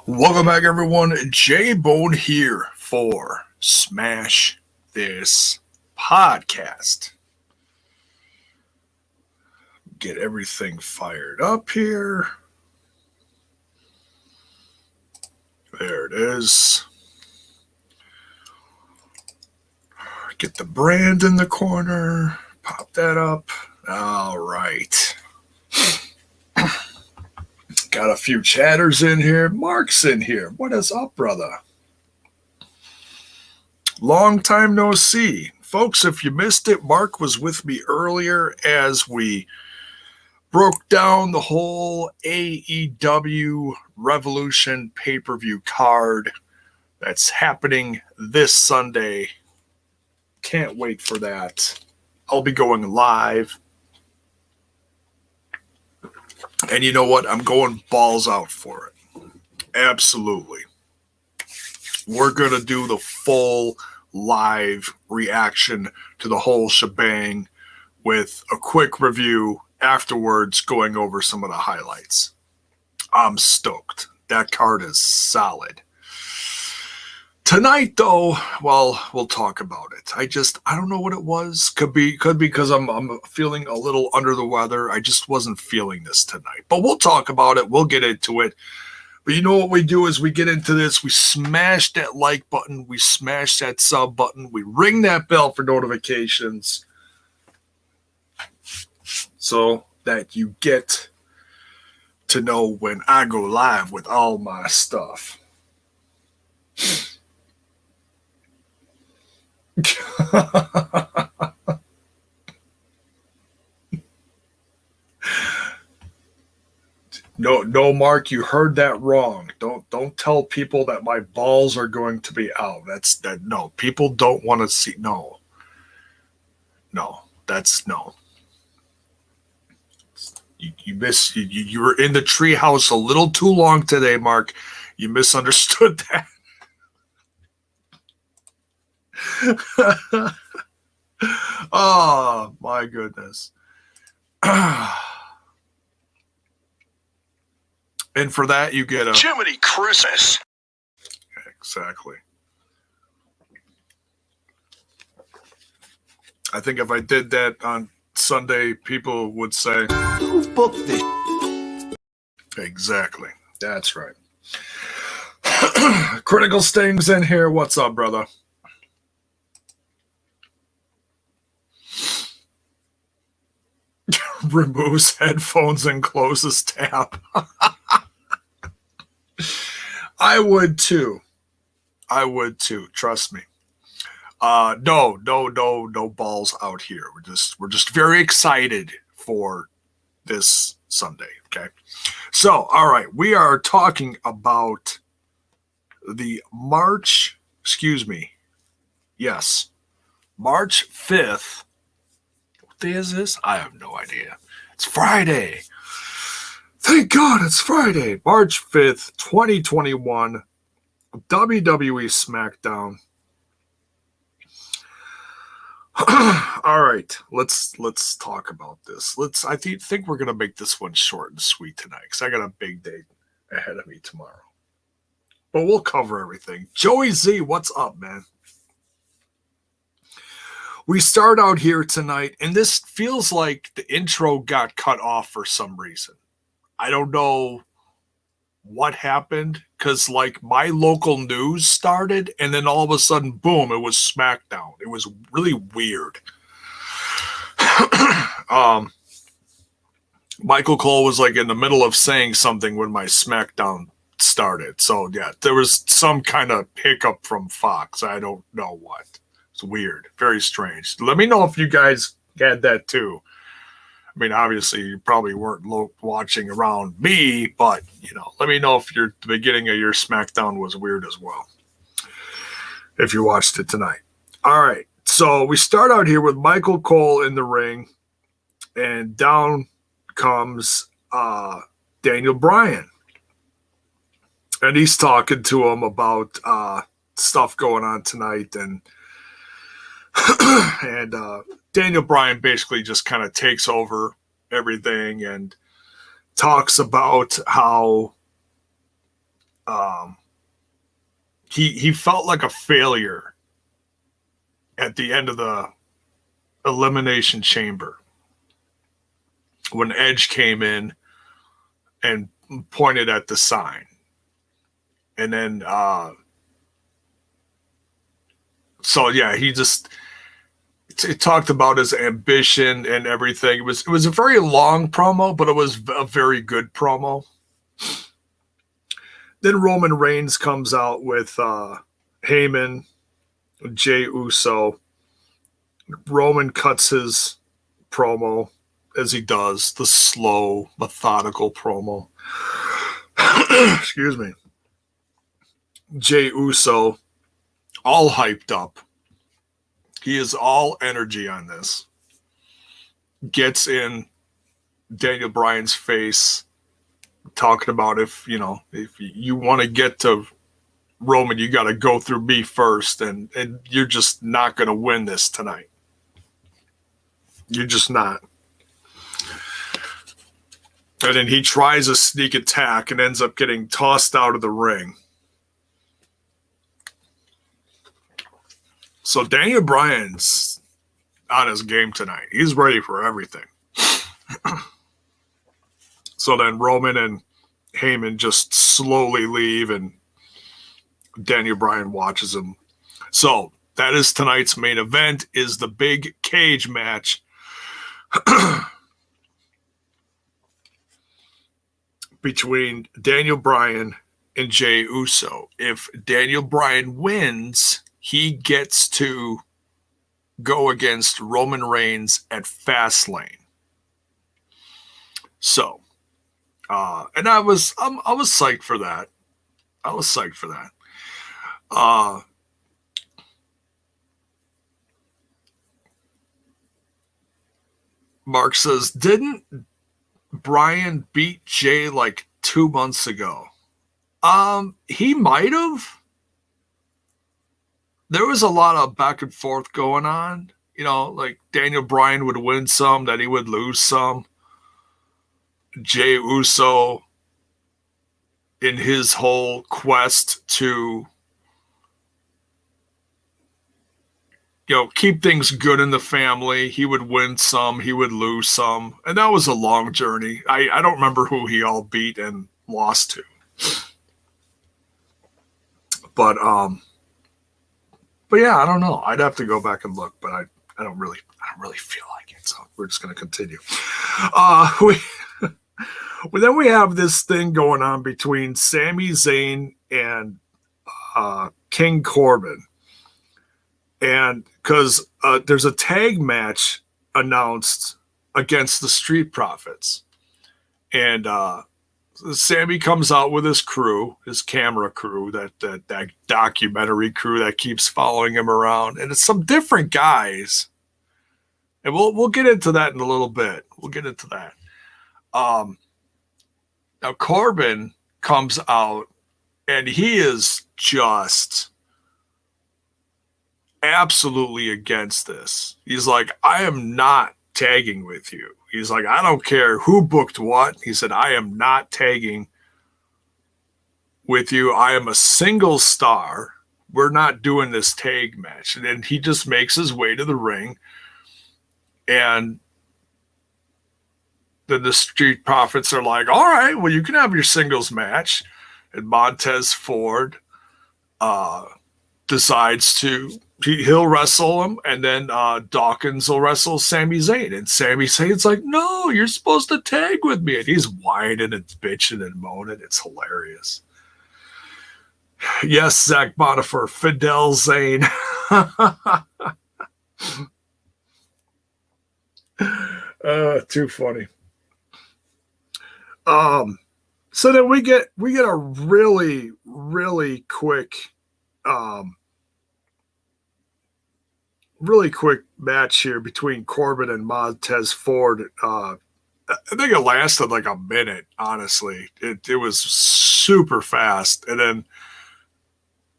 Welcome back, everyone. JAYBONE here for Smash This Podcast. Get everything fired up here. There it is. Get the brand in the corner. Pop that up. All right. Got a few chatters in here. Mark's in here. What is up, brother? Long time no see. Folks, if you missed it, Mark was with me earlier as we broke down the whole AEW Revolution pay-per-view card that's happening this Sunday. Can't wait for that. I'll be going live. And you know what? I'm going balls out for it. Absolutely. We're going to do the full live reaction to the whole shebang with a quick review afterwards, going over some of the highlights. I'm stoked. That card is solid. Tonight, though, well, we'll talk about it. I don't know what it was. Could be because I'm feeling a little under the weather. I just wasn't feeling this tonight. But we'll talk about it. We'll get into it. But you know what we do is we get into this. We smash that like button. We smash that sub button. We ring that bell for notifications so that you get to know when I go live with all my stuff. No, Mark, you heard that wrong. Don't tell people that my balls are going to be out. No. People don't want to see. No. That's no. You were in the treehouse a little too long today, Mark. You misunderstood that. Oh, my goodness. And for that, you get a Jiminy Christmas. Exactly. I think if I did that on Sunday, people would say, "Who booked this?" Exactly. That's right. Critical Sting's in here. What's up, brother? Removes headphones and closes tab. I would too. Trust me. No balls out here. We're just very excited for this Sunday. Okay. So, all right, we are talking about the March 5th. What day is this? I have no idea. It's Friday. Thank God it's Friday. March 5th, 2021. WWE Smackdown. All right, let's talk about this. I think we're gonna make this one short and sweet tonight because I got a big date ahead of me tomorrow. But we'll cover everything. Joey Z, what's up, man? We start out here tonight, and this feels like the intro got cut off for some reason. I don't know what happened, because like my local news started, and then all of a sudden, boom, it was SmackDown. It was really weird. Michael Cole was like in the middle of saying something when my SmackDown started. So yeah, there was some kind of hiccup from Fox. I don't know what. It's weird. Very strange. Let me know if you guys had that too. I mean, obviously, you probably weren't watching around me, but, let me know if the beginning of your SmackDown was weird as well, if you watched it tonight. All right, so we start out here with Michael Cole in the ring, and down comes Daniel Bryan. And he's talking to him about stuff going on tonight, and Daniel Bryan basically just kind of takes over everything and talks about how he felt like a failure at the end of the Elimination Chamber when Edge came in and pointed at the sign. And then, so yeah, he just it talked about his ambition and everything. It was a very long promo, but it was a very good promo. Then Roman Reigns comes out with Heyman, Jey Uso. Roman cuts his promo as he does, the slow, methodical promo. Excuse me. Jey Uso, all hyped up. He is all energy on this. Gets in Daniel Bryan's face, talking about if you want to get to Roman, you got to go through me first, and you're just not going to win this tonight. You're just not. And then he tries a sneak attack and ends up getting tossed out of the ring. So Daniel Bryan's on his game tonight. He's ready for everything. So then Roman and Heyman just slowly leave, and Daniel Bryan watches him. So that is tonight's main event, is the big cage match between Daniel Bryan and Jey Uso. If Daniel Bryan wins, he gets to go against Roman Reigns at FASTLANE. So, and I was psyched for that. Mark says, didn't Bryan beat Jay like 2 months ago? He might have. There was a lot of back and forth going on. Like Daniel Bryan would win some, then he would lose some. Jey Uso, in his whole quest to keep things good in the family, he would win some, he would lose some, and that was a long journey. I don't remember who he all beat and lost to, but yeah, I don't know. I'd have to go back and look, but I don't really feel like it, so we're just going to continue. Then we have this thing going on between Sami Zayn and King Corbin. And because there's a tag match announced against the Street Profits. And Sami comes out with his crew, his camera crew, that documentary crew that keeps following him around. And it's some different guys. And we'll get into that in a little bit. We'll get into that. Now Corbin comes out and he is just absolutely against this. He's like, I am not tagging with you. He's like, I don't care who booked what. He said, I am not tagging with you. I am a single star. We're not doing this tag match. And then he just makes his way to the ring, and then the Street Profits are like, all right, well, you can have your singles match. And Montez Ford decides he'll wrestle him, and then Dawkins will wrestle Sami Zayn. And Sami Zayn's like, no, you're supposed to tag with me. And he's whining and bitching and moaning. It's hilarious. Yes, Zach Bonifer, Fidel Zayn. Too funny. So then we get a really, really quick match here between Corbin and Montez Ford. I think it lasted like a minute, honestly. It was super fast. And then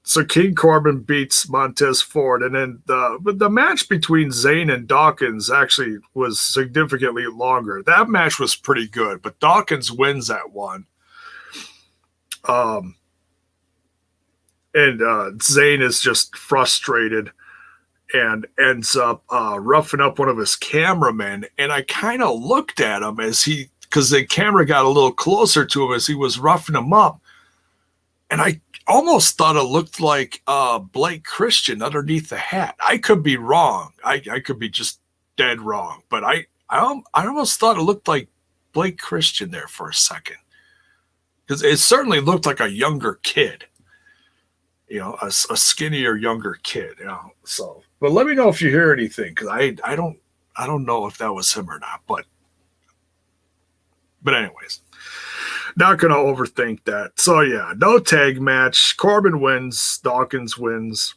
so King Corbin beats Montez Ford, and then the match between Zayn and Dawkins actually was significantly longer. That match was pretty good, but Dawkins wins that one. And Zayn is just frustrated and ends up roughing up one of his cameramen. And I kind of looked at him because the camera got a little closer to him as he was roughing him up. And I almost thought it looked like Blake Christian underneath the hat. I could be wrong. I could be just dead wrong. But I almost thought it looked like Blake Christian there for a second. Because it certainly looked like a younger kid. A skinnier, younger kid. So, but let me know if you hear anything, because I don't know if that was him or not. But anyways, not gonna overthink that. So yeah, no tag match. Corbin wins. Dawkins wins.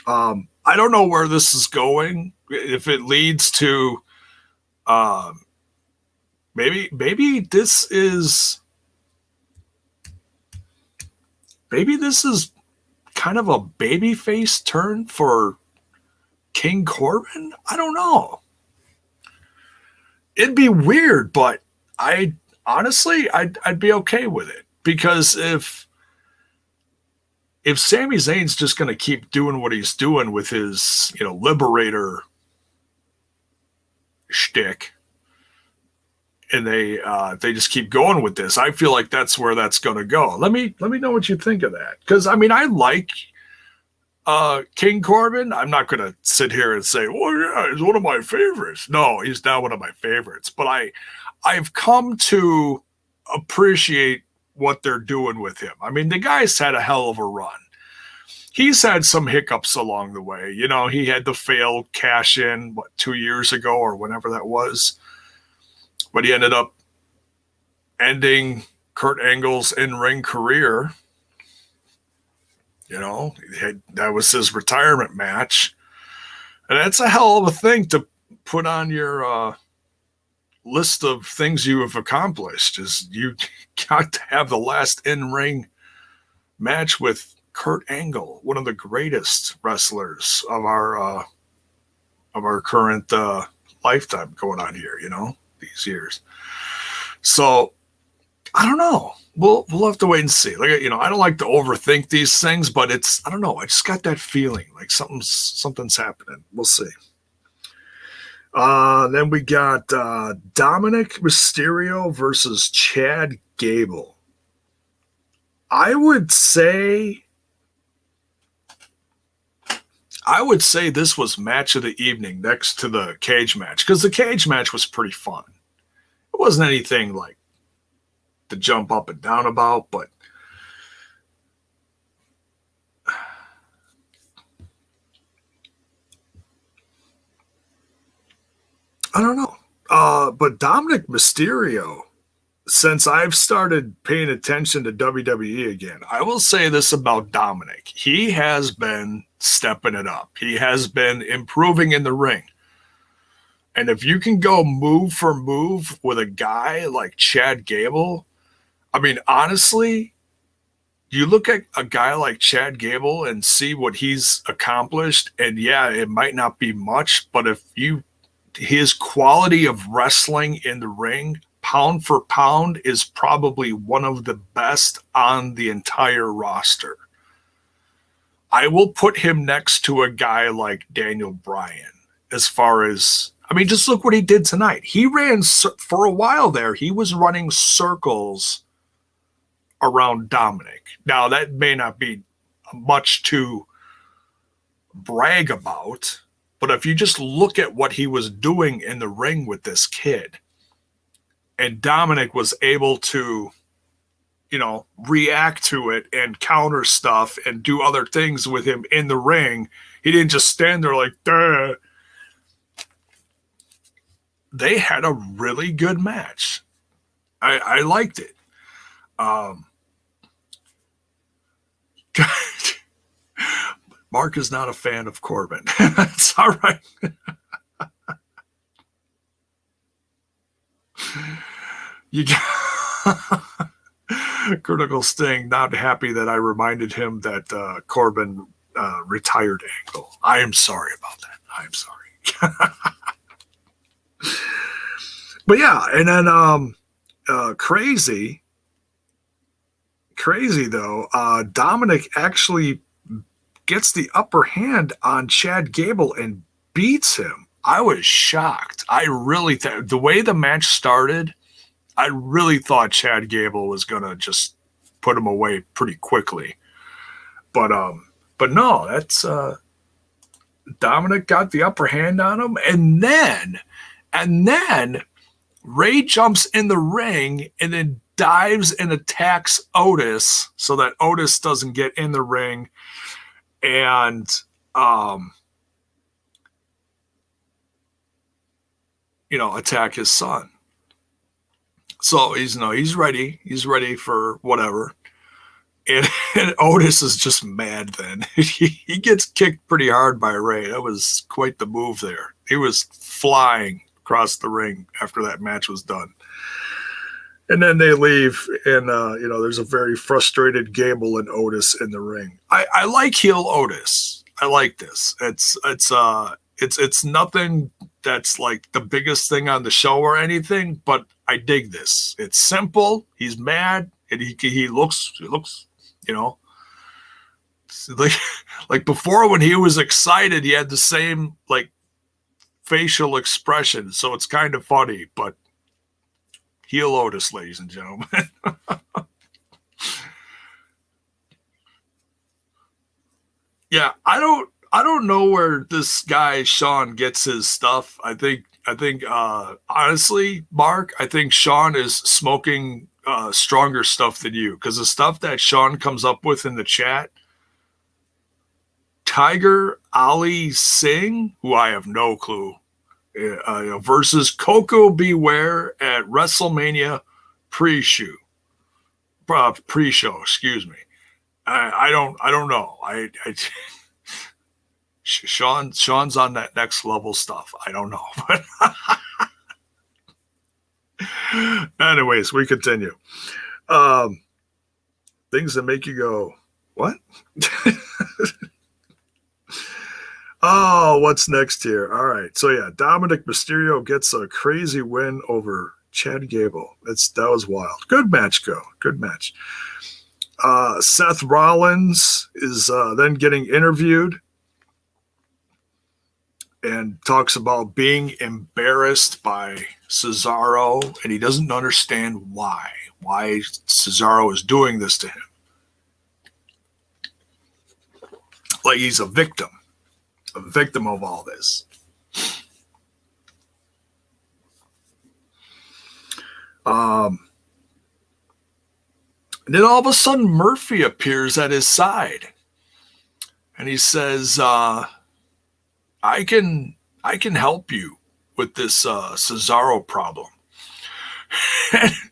I don't know where this is going. If it leads to, maybe this is kind of a babyface turn for King Corbin? I don't know. It'd be weird, but I'd be okay with it, because if Sami Zayn's just going to keep doing what he's doing with his, liberator shtick, and they just keep going with this, I feel like that's where that's going to go. Let me know what you think of that, because I like King Corbin. I'm not going to sit here and say, well, yeah, he's one of my favorites. No, he's not one of my favorites, but I've come to appreciate what they're doing with him. The guy's had a hell of a run. He's had some hiccups along the way. He had the failed cash in 2 years ago or whenever that was. But he ended up ending Kurt Angle's in-ring career. That was his retirement match. And that's a hell of a thing to put on your list of things you have accomplished, is you got to have the last in-ring match with Kurt Angle, one of the greatest wrestlers of our current lifetime going on here, these years. So I don't know. We'll have to wait and see. I don't like to overthink these things, but I don't know. I just got that feeling like something's happening. We'll see. Then we got Dominik Mysterio versus Chad Gable. I would say this was match of the evening next to the cage match, because the cage match was pretty fun. It wasn't anything like to jump up and down about, but I don't know. But Dominik Mysterio, since I've started paying attention to WWE again, I will say this about Dominic. He has been stepping it up. He has been improving in the ring. And if you can go move for move with a guy like Chad Gable, honestly, you look at a guy like Chad Gable and see what he's accomplished, and yeah, it might not be much, but his quality of wrestling in the ring, pound for pound, is probably one of the best on the entire roster. I will put him next to a guy like Daniel Bryan as far as, just look what he did tonight. He ran, for a while there, he was running circles around Dominic. Now, that may not be much to brag about, but if you just look at what he was doing in the ring with this kid, and Dominic was able to, react to it and counter stuff and do other things with him in the ring. He didn't just stand there like, duh. They had a really good match. I liked it. Mark is not a fan of Corbin. It's all right. You Critical Sting not happy that I reminded him that Corbin retired Angle. I am sorry about that. I am sorry. But yeah, and then crazy though, Dominic actually gets the upper hand on Chad Gable and beats him. I was shocked. I really the way the match started, I really thought Chad Gable was gonna just put him away pretty quickly. But no, that's Dominic got the upper hand on him, and then Ray jumps in the ring and then dives and attacks Otis so that Otis doesn't get in the ring and attack his son. So he's ready. He's ready for whatever. And Otis is just mad then. He gets kicked pretty hard by Ray. That was quite the move there. He was flying across the ring after that match was done. And then they leave, and there's a very frustrated Gable and Otis in the ring. I like heel Otis. I like this. It's nothing that's like the biggest thing on the show or anything, but I dig this. It's simple. He's mad, and he looks like before when he was excited, he had the same like facial expression. So it's kind of funny, but heel Otis, ladies and gentlemen. Yeah, I don't know where this guy Sean gets his stuff. I think honestly, Mark, I think Sean is smoking stronger stuff than you, because the stuff that Sean comes up with in the chat, Tiger Ali Singh, who I have no clue, versus Coco Beware at WrestleMania pre-show. Excuse me. I don't know. Sean's on that next level stuff. I don't know. Anyways, we continue. Things that make you go, what? Oh, what's next here? All right. So yeah, Dominik Mysterio gets a crazy win over Chad Gable. That was wild. Good match, go. Good match. Seth Rollins is then getting interviewed and talks about being embarrassed by Cesaro, and he doesn't understand why Cesaro is doing this to him. Like he's a victim of all this. And then all of a sudden Murphy appears at his side, and he says, I can help you with this Cesaro problem.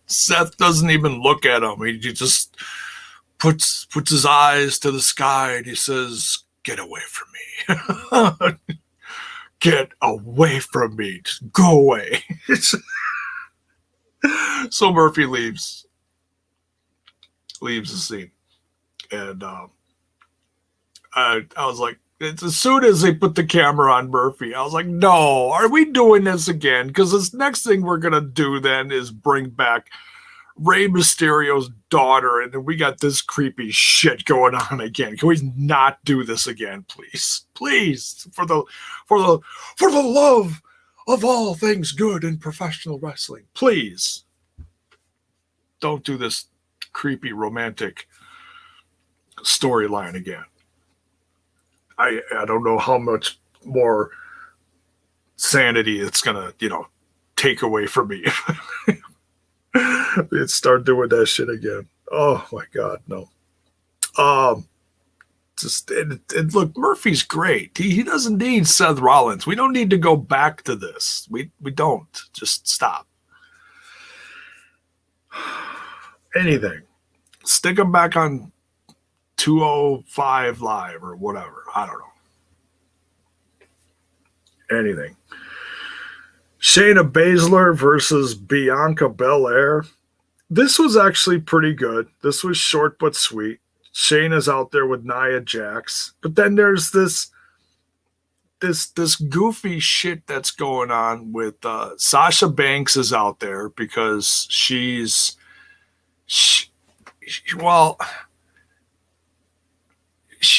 Seth doesn't even look at him. He just puts his eyes to the sky and he says, "Get away from me. Get away from me. Just go away." So Murphy leaves the scene. And I was like, as soon as they put the camera on Murphy, I was like, no, are we doing this again? Because this next thing we're going to do then is bring back Rey Mysterio's daughter, and then we got this creepy shit going on again. Can we not do this again, please? Please, for the love of all things good in professional wrestling, please don't do this creepy romantic storyline again. I don't know how much more sanity it's gonna, take away from me. Let's start doing that shit again. Oh my God, no. Look, Murphy's great. He doesn't need Seth Rollins. We don't need to go back to this. We don't. Just stop. Anything. Stick him back on 205 Live or whatever. I don't know. Anything. Shayna Baszler versus Bianca Belair. This was actually pretty good. This was short but sweet. Shayna's out there with Nia Jax. But then there's this goofy shit that's going on with Sasha Banks is out there because she's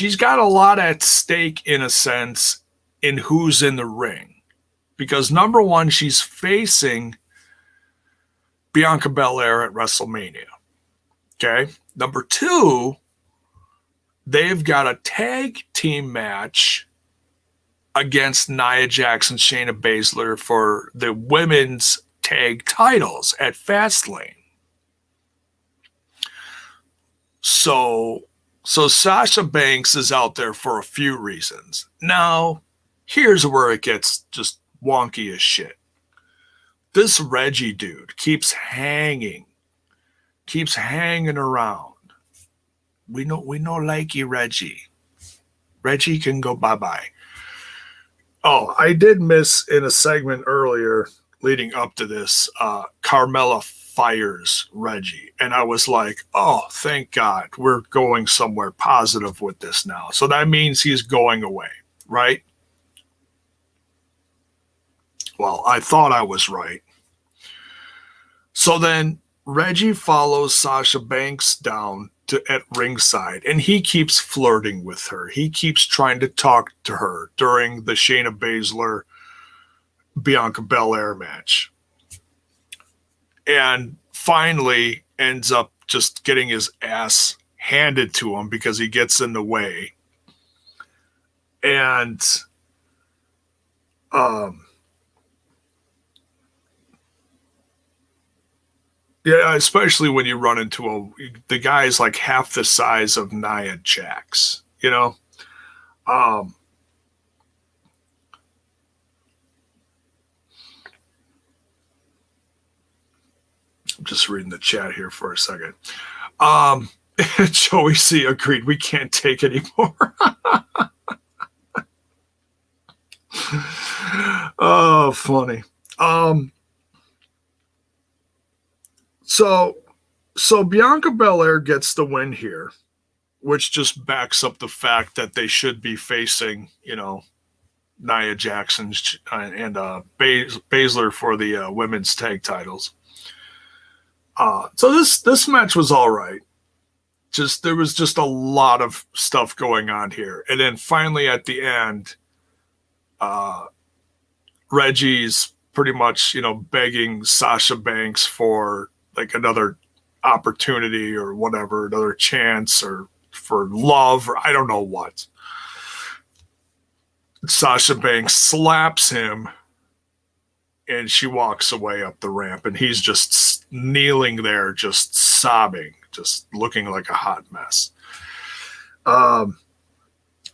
she's got a lot at stake in a sense in who's in the ring. Because number one, she's facing Bianca Belair at WrestleMania. Okay. Number two, they've got a tag team match against Nia Jax and Shayna Baszler for the women's tag titles at FASTLANE. So Sasha Banks is out there for a few reasons. Now, here's where it gets just wonky as shit. This Reggie dude keeps hanging around. We know likey Reggie. Reggie can go bye-bye. Oh, I did miss in a segment earlier leading up to this, Carmella fires Reggie. And I was like, oh, thank God, we're going somewhere positive with this now. So that means he's going away, right? Well, I thought I was right. So then Reggie follows Sasha Banks down at ringside, and he keeps flirting with her. He keeps trying to talk to her during the Shayna Baszler Bianca Belair match. And finally ends up just getting his ass handed to him because he gets in the way. And yeah, especially when you run into the guy's like half the size of Nia Jax, you know? I'm just reading the chat here for a second. Joey C agreed, we can't take anymore. Oh, funny. So Bianca Belair gets the win here, which just backs up the fact that they should be facing, you know, Nia Jax and Basler for the women's tag titles. So this match was all right. There was just a lot of stuff going on here. And then finally at the end, Reggie's pretty much, you know, begging Sasha Banks for like another opportunity or whatever, another chance or for love or I don't know what. Sasha Banks slaps him and she walks away up the ramp and he's just kneeling there, just sobbing, just looking like a hot mess.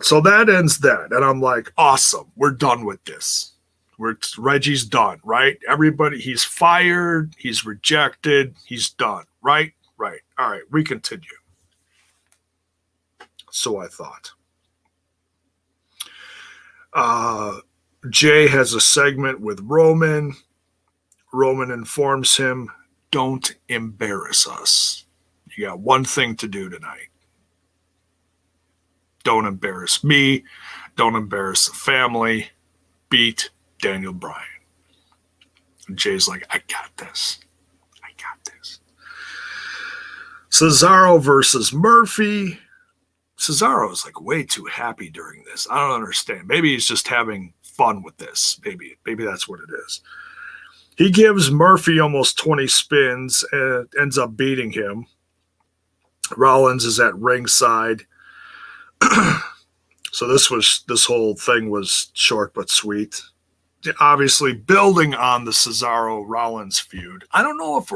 So that ends that. And I'm like, awesome. We're done with this. Reggie's done, right? Everybody, he's fired, he's rejected, he's done, right? Right. All right, we continue. So I thought. Jay has a segment with Roman. Roman informs him, don't embarrass us. You got one thing to do tonight. Don't embarrass me. Don't embarrass the family. Beat Daniel Bryan. And Jay's like, I got this. I got this. Cesaro versus Murphy. Cesaro is like way too happy during this. I don't understand. Maybe he's just having fun with this. Maybe that's what it is. He gives Murphy almost 20 spins and ends up beating him. Rollins is at ringside. So this whole thing was short but sweet. Obviously building on the Cesaro Rollins feud. I don't know if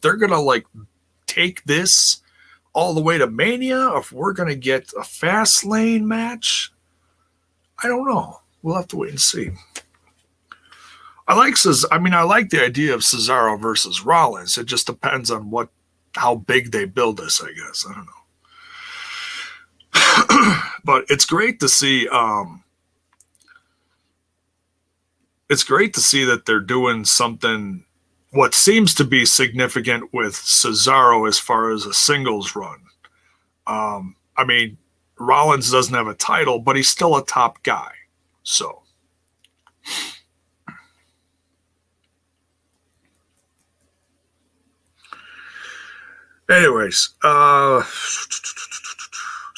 they're gonna like take this all the way to Mania, if we're gonna get a FASTLANE match. I don't know. We'll have to wait and see. I like the idea of Cesaro versus Rollins. It just depends on how big they build this, I guess. I don't know. But it's great to see that they're doing something what seems to be significant with Cesaro as far as a singles run. I mean, Rollins doesn't have a title, but he's still a top guy. So anyways,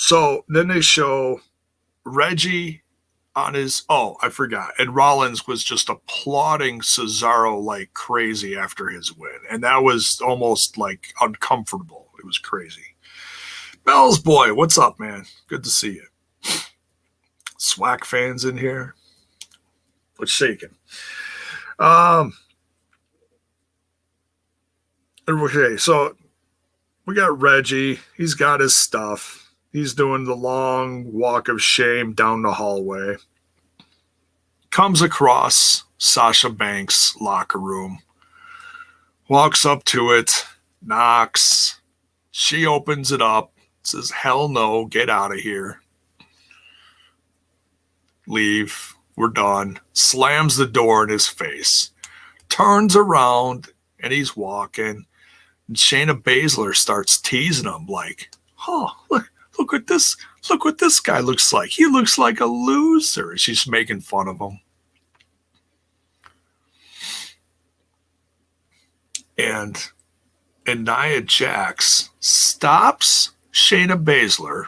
So then they show Reggie on his, oh, I forgot. And Rollins was just applauding Cesaro like crazy after his win. And that was almost like uncomfortable. It was crazy. Bell's boy, what's up, man? Good to see you. Swack fans in here. What's shaking? Okay, so we got Reggie. He's got his stuff. He's doing the long walk of shame down the hallway. Comes across Sasha Banks' locker room. Walks up to it. Knocks. She opens it up. Says, hell no, get out of here. Leave. We're done. Slams the door in his face. Turns around and he's walking. And Shayna Baszler starts teasing him like, oh, look what this guy looks like. He looks like a loser. She's making fun of him. And Nia Jax stops Shayna Baszler.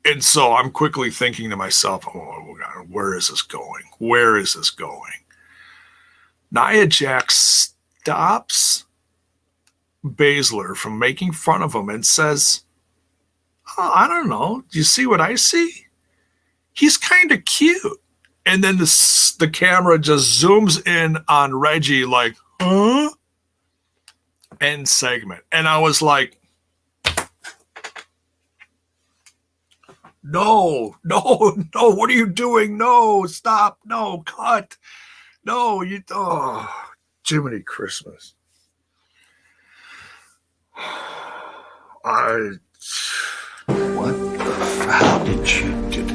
And so I'm quickly thinking to myself, oh God, where is this going? Where is this going? Nia Jax stops Baszler from making fun of him and says, oh, I don't know. Do you see what I see? He's kind of cute. And then the camera just zooms in on Reggie like, huh? End segment. And I was like, no, what are you doing? No, stop. No, cut. No, Jiminy Christmas. What the hell did you do?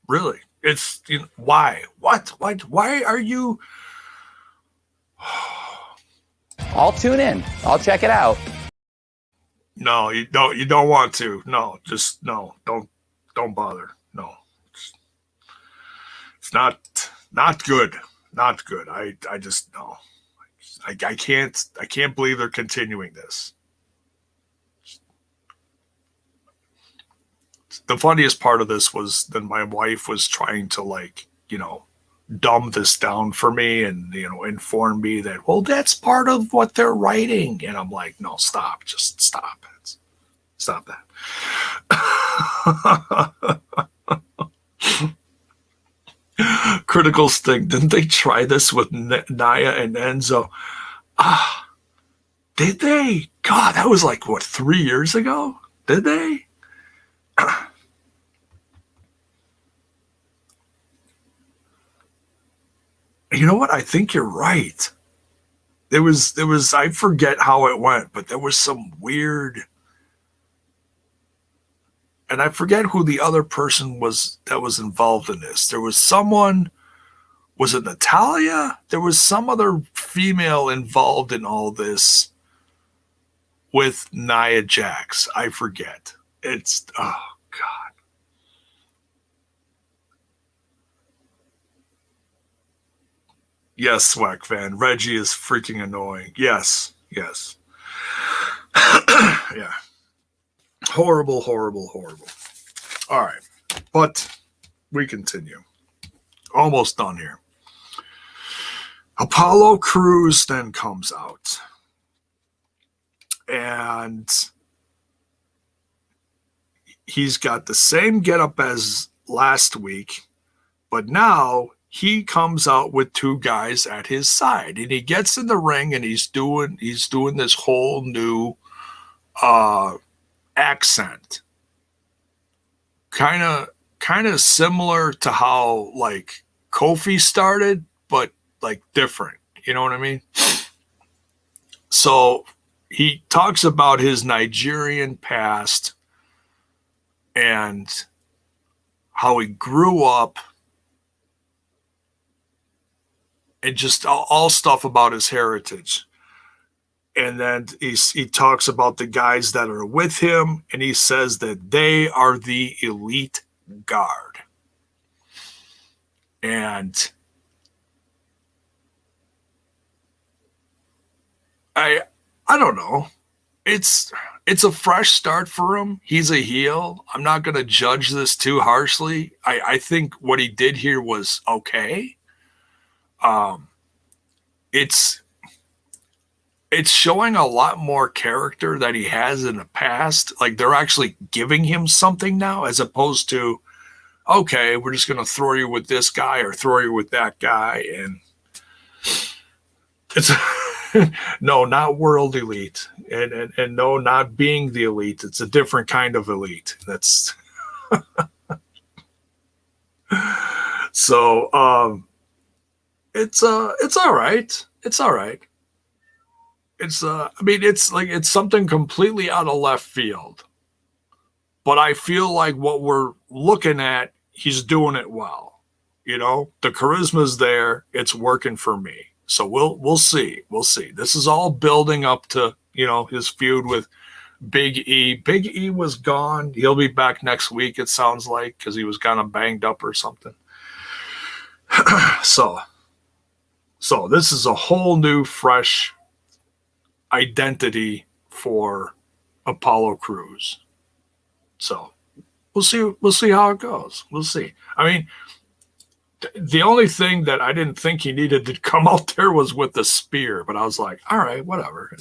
Really? It's, why? What? Why are you? I'll tune in. I'll check it out. No, you don't want to. No, just no. Don't bother. No. It's not good. Not good. I just no. I can't believe they're continuing this. The funniest part of this was that my wife was trying to dumb this down for me and inform me that, well, that's part of what they're writing. And I'm like, no, stop. Just stop. Stop that. Critical Sting. Didn't they try this with Nia and Enzo? Did they? God, that was 3 years ago? Did they? You know what? I think you're right. There was, I forget how it went, but there was some weird, and I forget who the other person was that was involved in this. There was someone, was it Natalia? There was some other female involved in all this with Nia Jax. I forget. It's, oh, God. Yes, Swack fan. Reggie is freaking annoying. Yes. Yeah. Horrible. All right. But we continue. Almost done here. Apollo Crews then comes out. And he's got the same getup as last week, but now he comes out with two guys at his side, and he gets in the ring and he's doing this whole new accent, kind of similar to how Kofi started, but different. You know what I mean? So he talks about his Nigerian past and how he grew up, and just all stuff about his heritage. And then he talks about the guys that are with him, and he says that they are the elite guard. And I don't know. It's a fresh start for him. He's a heel. I'm not going to judge this too harshly. I think what he did here was okay. It's showing a lot more character that he has in the past. Like they're actually giving him something now, as opposed to, okay, we're just going to throw you with this guy or throw you with that guy. And it's no, not world elite, and no, not being the elite. It's a different kind of elite. That's so. It's all right. It's all right. It's I mean, it's something completely out of left field, but I feel like what we're looking at, he's doing it well. You know, the charisma's there. It's working for me. So we'll see. We'll see. This is all building up to, you know, his feud with Big E. Big E was gone. He'll be back next week, it sounds like, because he was kind of banged up or something. So this is a whole new, fresh identity for Apollo Crews. So we'll see how it goes. We'll see. I mean, the only thing that I didn't think he needed to come out there was with the spear, but I was like, all right, whatever.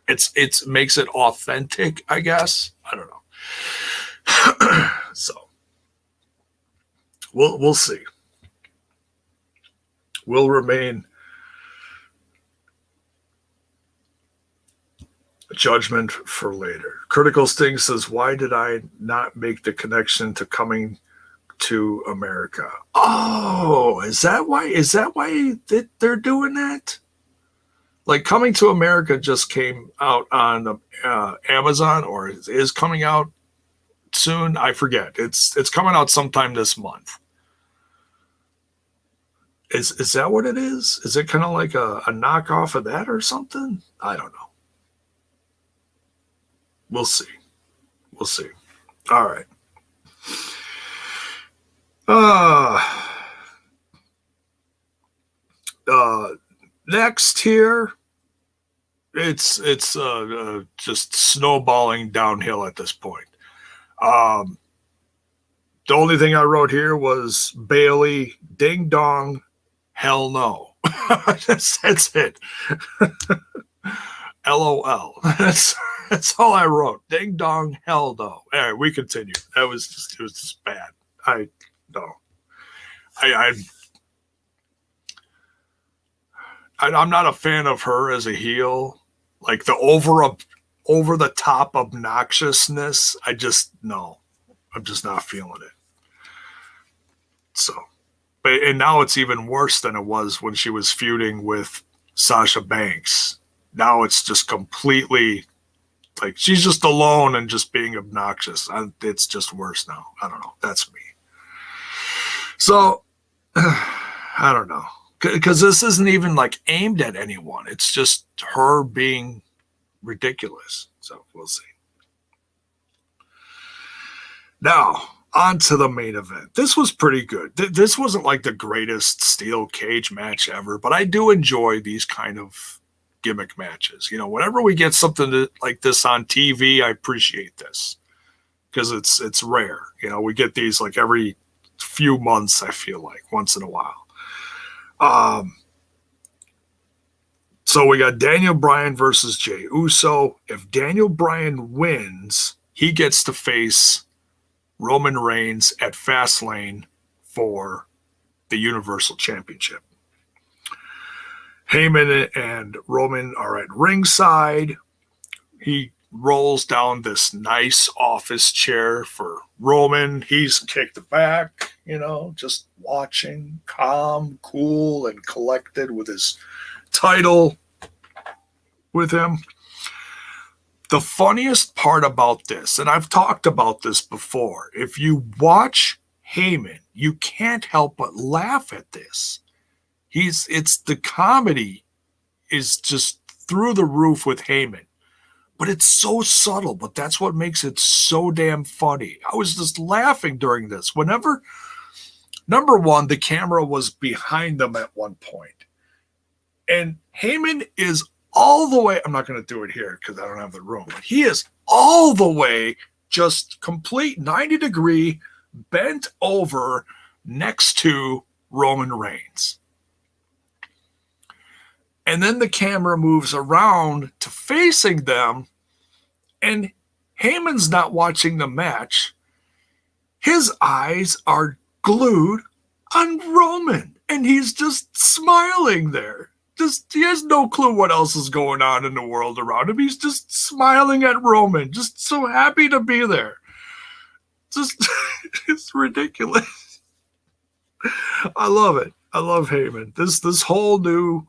It's makes it authentic, I guess. I don't know. So we'll see. We'll remain judgment for later. Critical Sting says, why did I not make the connection to coming to America? Oh, is that why they're doing that? Like, Coming to America just came out on Amazon, or is coming out soon. I forget. It's coming out sometime this month. Is that what it is? Is it kind of like a knockoff of that or something? I don't know. We'll see. We'll see. All right. Next here, it's just snowballing downhill at this point. The only thing I wrote here was Bailey, ding dong, hell no. That's it. LOL. That's all I wrote. Ding dong, hell no. All right, we continue. It was just bad. I'm not a fan of her as a heel. Like the over the top obnoxiousness. I'm just not feeling it. So, and now it's even worse than it was when she was feuding with Sasha Banks. Now it's just completely like she's just alone and just being obnoxious. It's just worse now. I don't know. That's me. So, I don't know. Because this isn't even like aimed at anyone. It's just her being ridiculous. So we'll see. Now, on to the main event. This was pretty good. This wasn't like the greatest steel cage match ever, but I do enjoy these kind of gimmick matches. You know, whenever we get something like this on TV, I appreciate this because it's rare. You know, we get these like every few months, I feel like, once in a while. So we got Daniel Bryan versus Jey Uso. If Daniel Bryan wins, he gets to face Roman Reigns at FASTLANE for the Universal Championship. Heyman and Roman are at ringside. He rolls down this nice office chair for Roman. He's kicked back, you know, just watching, calm, cool, and collected with his title with him. The funniest part about this, and I've talked about this before, if you watch Heyman, you can't help but laugh at this. It's the comedy is just through the roof with Heyman. But it's so subtle, but that's what makes it so damn funny. I was just laughing during this. Whenever, number one, the camera was behind them at one point. And Heyman is all the way. I'm not going to do it here because I don't have the room. But he is all the way, just complete 90-degree, bent over next to Roman Reigns. And then the camera moves around to facing them, and Heyman's not watching the match. His eyes are glued on Roman, and he's just smiling there. He has no clue what else is going on in the world around him. He's just smiling at Roman, just so happy to be there. It's ridiculous. I love it. I love Heyman. This whole new,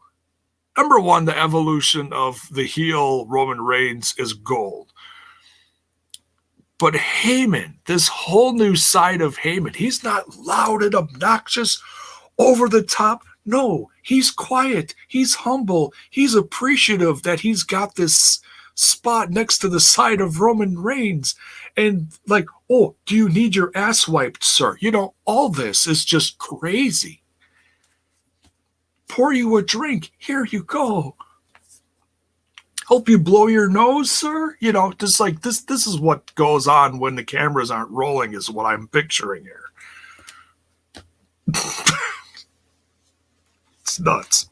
number one, the evolution of the heel Roman Reigns is gold. But Heyman, this whole new side of Heyman, he's not loud and obnoxious, over the top. No, he's quiet. He's humble. He's appreciative that he's got this spot next to the side of Roman Reigns. And like, oh, do you need your ass wiped, sir? You know, all this is just crazy. Pour you a drink. Here you go. Help you blow your nose, sir? You know, just like this is what goes on when the cameras aren't rolling, is what I'm picturing here. It's nuts.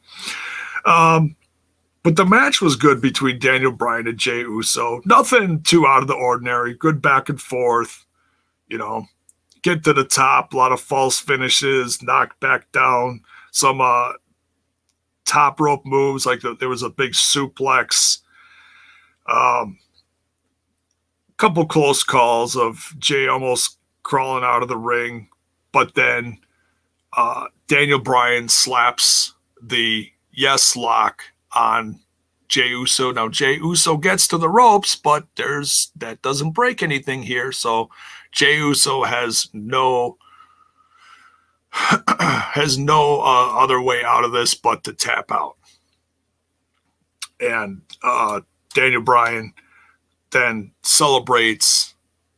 But the match was good between Daniel Bryan and Jey Uso. Nothing too out of the ordinary. Good back and forth. You know, get to the top. A lot of false finishes. Knocked back down. Some top rope moves. Like there was a big suplex. Couple close calls of Jey almost crawling out of the ring. But then Daniel Bryan slaps the yes lock on Jey Uso. Now Jey Uso gets to the ropes, but that doesn't break anything here. So Jey Uso has no other way out of this but to tap out. And Daniel Bryan then celebrates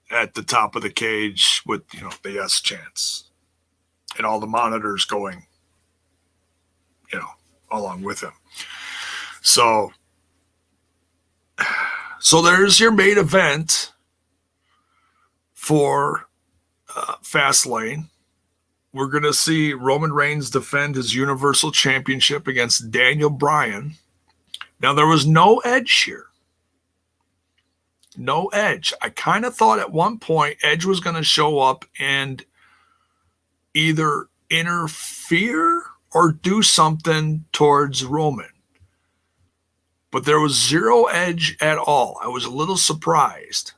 at the top of the cage with, you know, the yes chants. And all the monitors going, you know, along with him. So there's your main event for FASTLANE. We're going to see Roman Reigns defend his Universal Championship against Daniel Bryan. Now, there was no Edge here. No Edge. I kind of thought at one point Edge was going to show up and either interfere or do something towards Roman. But there was zero Edge at all. I was a little surprised.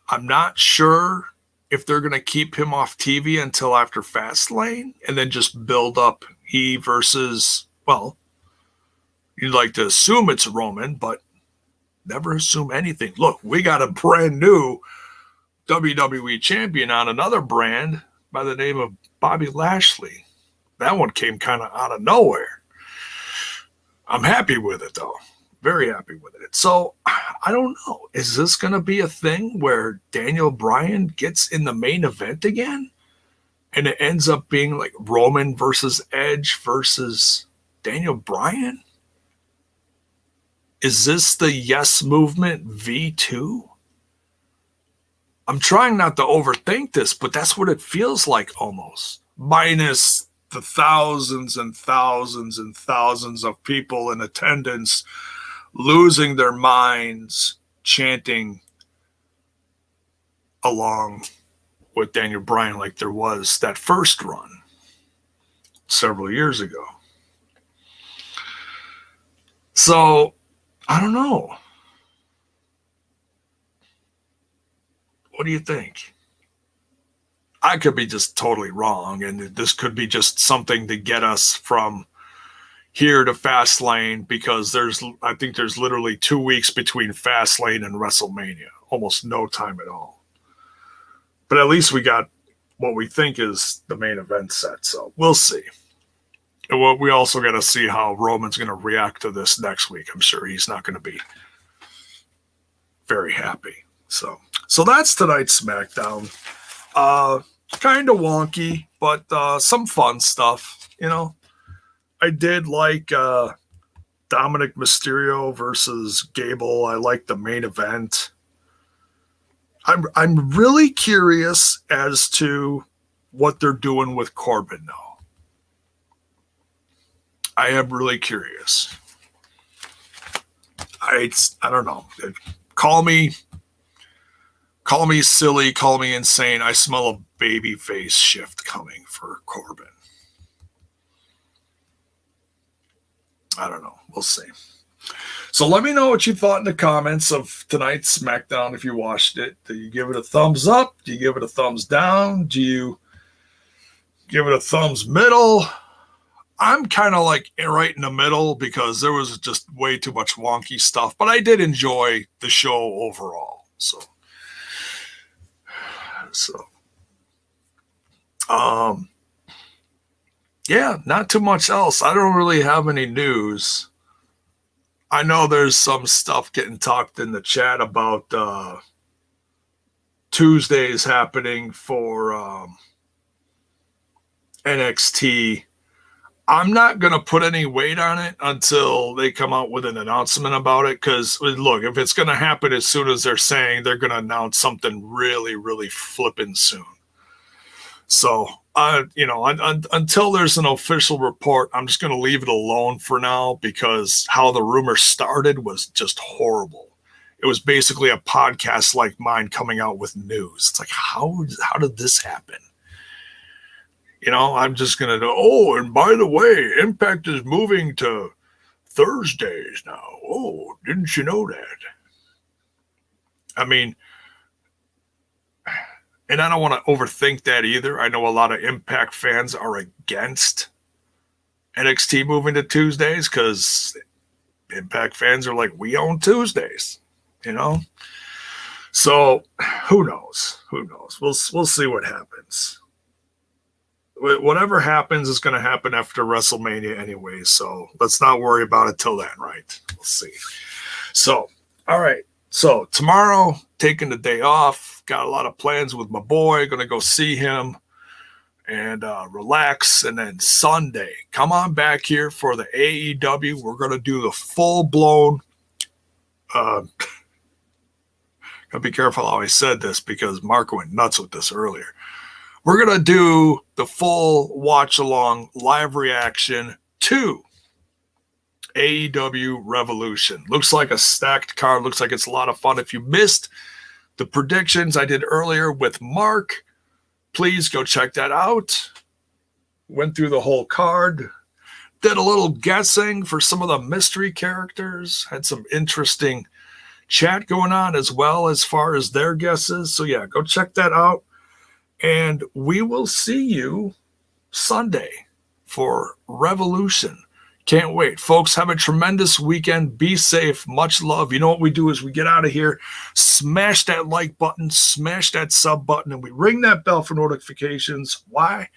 I'm not sure if they're going to keep him off TV until after FASTLANE and then just build up he versus, well, you'd like to assume it's Roman, but never assume anything. Look, we got a brand new WWE champion on another brand by the name of Bobby Lashley. That one came kind of out of nowhere. I'm happy with it, though. Very happy with it. So, I don't know. Is this going to be a thing where Daniel Bryan gets in the main event again? And it ends up being like Roman versus Edge versus Daniel Bryan? Is this the Yes Movement V2? I'm trying not to overthink this, but that's what it feels like almost. Minus the thousands and thousands and thousands of people in attendance losing their minds chanting along with Daniel Bryan like there was that first run several years ago. So, I don't know. What do you think? I could be just totally wrong, and this could be just something to get us from here to FASTLANE, because I think there's literally 2 weeks between FASTLANE and WrestleMania. Almost no time at all. But at least we got what we think is the main event set, so we'll see. And we also got to see how Roman's going to react to this next week. I'm sure he's not going to be very happy. So that's tonight's SmackDown. Kind of wonky, but some fun stuff, you know. I did like Dominik Mysterio versus Gable. I like the main event. I'm really curious as to what they're doing with Corbin now. I am really curious. I don't know. Call me silly, call me insane. I smell a baby face shift coming for Corbin. I don't know. We'll see. So let me know what you thought in the comments of tonight's SmackDown if you watched it. Do you give it a thumbs up? Do you give it a thumbs down? Do you give it a thumbs middle? I'm kind of like right in the middle because there was just way too much wonky stuff, but I did enjoy the show overall. So yeah, not too much else. I don't really have any news. I know there's some stuff getting talked in the chat about Tuesdays happening for NXT. I'm not going to put any weight on it until they come out with an announcement about it. Because, look, if it's going to happen as soon as they're saying they're going to announce something really, really flipping soon. So, until there's an official report, I'm just going to leave it alone for now because how the rumor started was just horrible. It was basically a podcast like mine coming out with news. It's like, how did this happen? I'm just going to do, oh, and by the way, Impact is moving to Thursdays now. Oh, didn't you know that? I mean, and I don't want to overthink that either. I know a lot of Impact fans are against NXT moving to Tuesdays because Impact fans are like, we own Tuesdays, So who knows? We'll see what happens. Whatever happens is going to happen after WrestleMania anyway, so let's not worry about it till then, right? We'll see. So, all right. So tomorrow, taking the day off, got a lot of plans with my boy, going to go see him and relax. And then Sunday, come on back here for the AEW. We're going to do the full-blown, gotta be careful how I said this because Mark went nuts with this earlier. We're going to do the full watch-along live reaction to AEW Revolution. Looks like a stacked card. Looks like it's a lot of fun. If you missed the predictions I did earlier with Mark, please go check that out. Went through the whole card. Did a little guessing for some of the mystery characters. Had some interesting chat going on as well as far as their guesses. So yeah, go check that out. And we will see you Sunday for Revolution. Can't wait. Folks, have a tremendous weekend. Be safe. Much love. You know what we do is we get out of here, smash that like button, smash that sub button, and we ring that bell for notifications. Why?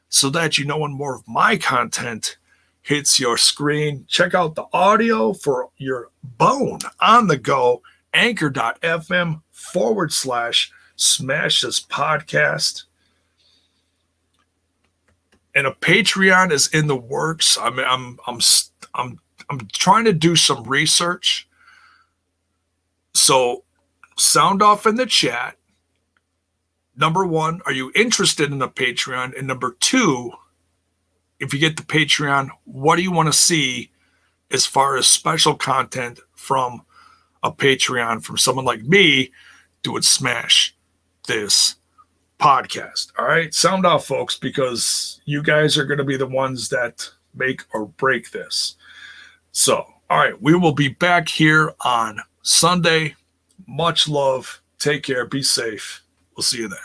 So that you know when more of my content hits your screen. Check out the audio for your bone on the go. Anchor.fm/Smash This Podcast. And a Patreon is in the works. I'm trying to do some research. So sound off in the chat. Number one, are you interested in a Patreon? And number two, if you get the Patreon, what do you want to see as far as special content from a Patreon from someone like me doing Smash This Podcast? All right, sound off, folks, because you guys are going to be the ones that make or break this. So, all right, we will be back here on Sunday. Much love. Take care. Be safe. We'll see you then.